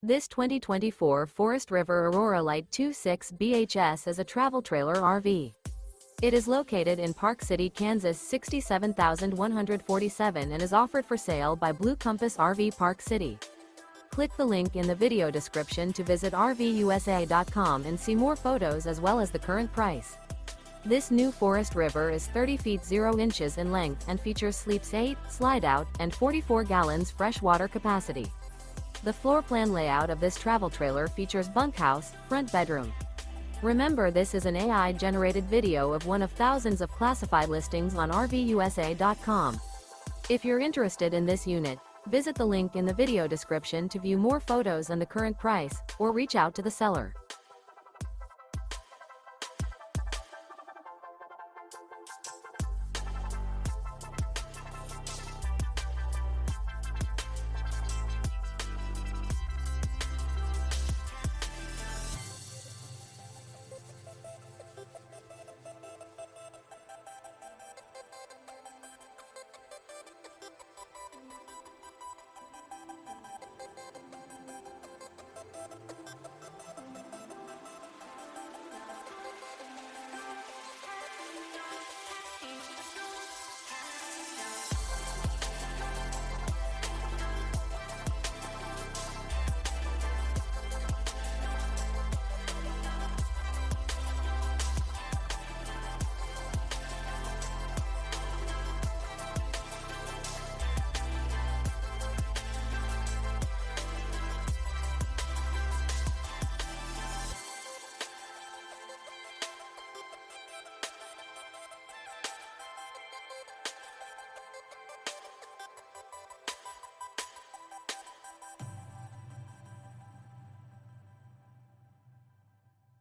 This 2024 Forest River Aurora Light 26 BHS is a travel trailer RV. It is located in Park City, Kansas 67147 and is offered for sale by Blue Compass RV Park City. Click the link in the video description to visit RVUSA.com and see more photos as well as the current price. This new Forest River is 30 feet 0 inches in length and features sleeps 8, slide-out, and 44 gallons fresh water capacity. The floor plan layout of this travel trailer features bunkhouse, front bedroom. Remember, this is an AI-generated video of one of thousands of classified listings on RVUSA.com. If you're interested in this unit, visit the link in the video description to view more photos and the current price, or reach out to the seller.